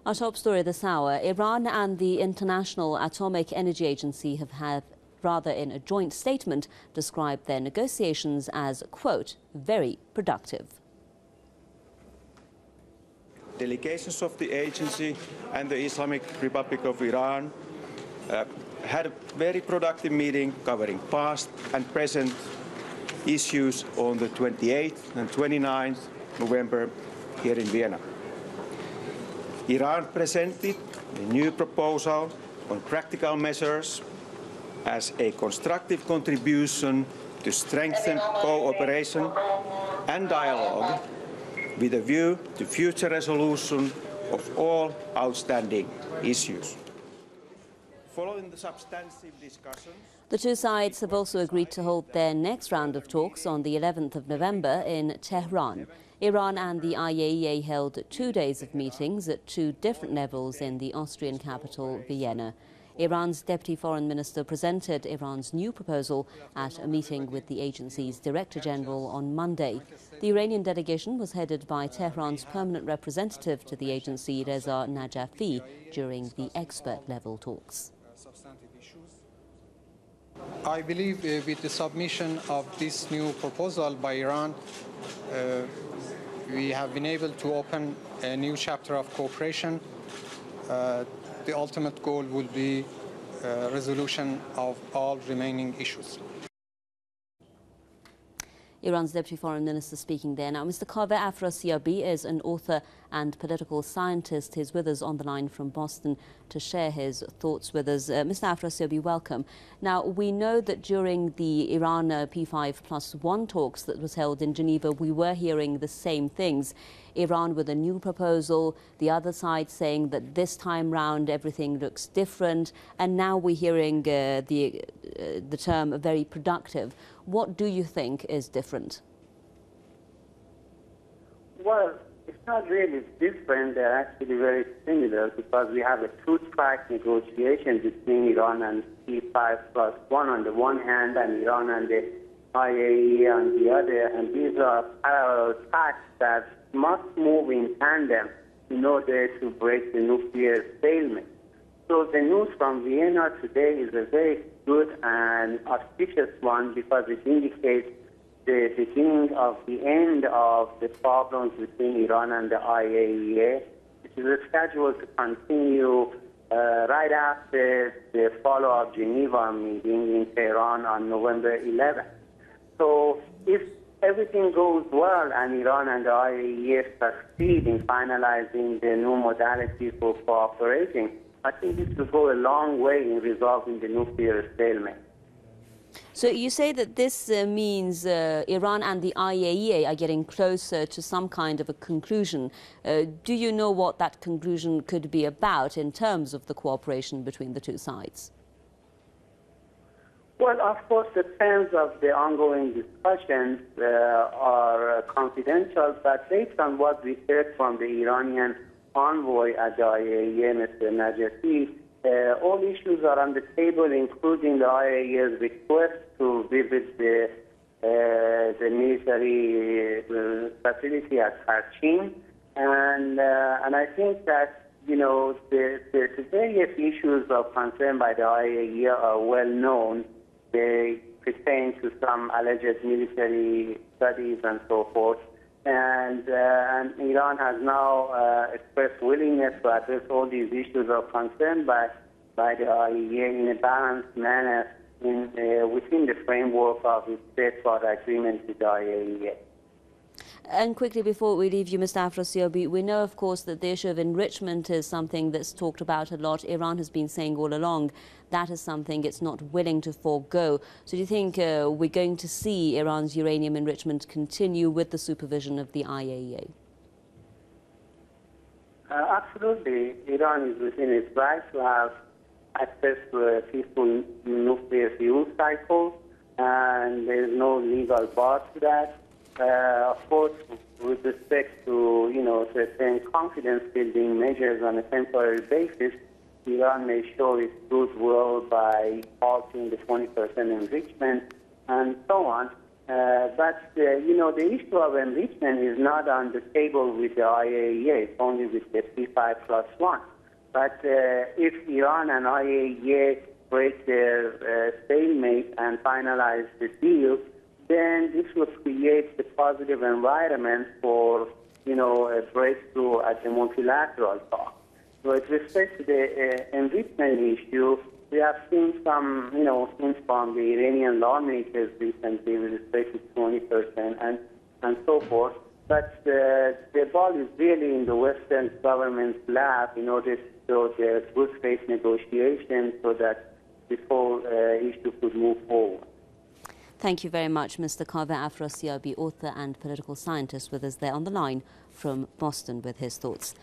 Our top story this hour, Iran and the International Atomic Energy Agency have in a joint statement, described their negotiations as, quote, very productive. Delegations of the agency and the Islamic Republic of Iran had a very productive meeting covering past and present issues on the 28th and 29th November here in Vienna. Iran presented a new proposal on practical measures as a constructive contribution to strengthen cooperation and dialogue with a view to future resolution of all outstanding issues. Following the substantive discussions, the two sides have also agreed to hold their next round of talks on the 11th of November in Tehran. Iran and the IAEA held 2 days of meetings at two different levels in the Austrian capital, Vienna. Iran's Deputy Foreign Minister presented Iran's new proposal at a meeting with the agency's Director General on Monday. The Iranian delegation was headed by Tehran's permanent representative to the agency, Reza Najafi, during the expert-level talks. I believe with the submission of this new proposal by Iran, we have been able to open a new chapter of cooperation. The ultimate goal will be resolution of all remaining issues. Iran's Deputy Foreign Minister speaking there. Now, Mr. Kaveh Afrasiabi is an author and political scientist. He's with us on the line from Boston to share his thoughts with us. Mr. Afrasiabi, welcome. Now, we know that during the Iran P5+1 talks that was held in Geneva, we were hearing the same things. Iran with a new proposal, the other side saying that this time round everything looks different, and now we're hearing the term very productive. What do you think is different? Well, it's not really different. They're actually very similar because we have a two-track negotiation between Iran and P5+1 on the one hand and Iran and the IAEA on the other, and these are parallel tracks that must move in tandem in order to break the nuclear stalemate. So the news from Vienna today is a very good and auspicious one because it indicates the beginning of the end of the problems between Iran and the IAEA, which is scheduled to continue right after the follow-up Geneva meeting in Tehran on November 11th. So if everything goes well and Iran and the IAEA succeed in finalizing the new modalities for cooperating, I think this will go a long way in resolving the nuclear stalemate. So you say that this means Iran and the IAEA are getting closer to some kind of a conclusion. Do you know what that conclusion could be about in terms of the cooperation between the two sides? Well, of course, the terms of the ongoing discussions are confidential, but based on what we heard from the Iranian envoy at the IAEA, Mr. Najafi, all issues are on the table, including the IAEA's request to visit the military facility at Khartoum. And I think that, you know, the various issues of concern by the IAEA are well known. They pertain to some alleged military studies and so forth. And Iran has now expressed willingness to address all these issues of concern by the IAEA in a balanced manner within the framework of its safeguard agreement with the IAEA. And quickly, before we leave you, Mr. Afrasiabi, we know, of course, that the issue of enrichment is something that's talked about a lot. Iran has been saying all along that is something it's not willing to forego. So do you think we're going to see Iran's uranium enrichment continue with the supervision of the IAEA? Absolutely. Iran is within its right to have access to a peaceful nuclear fuel cycle, and there is no legal bar to that. Of course, with respect to, you know, certain confidence-building measures on a temporary basis, Iran may show its goodwill by halting the 20% enrichment and so on. You know, the issue of enrichment is not on the table with the IAEA. It's only with the P5+1. But if Iran and IAEA break their stalemate and finalize the deal, then this would create the positive environment for, you know, a breakthrough at the multilateral talk. With respect to the enrichment issue, we have seen some, you know, things from the Iranian lawmakers recently with respect to 20% and so forth. But the ball is really in the Western government's lap in order to show their good faith negotiations so that this whole issue could move forward. Thank you very much, Mr. Kaveh Afrasiabi, author and political scientist, with us there on the line from Boston with his thoughts.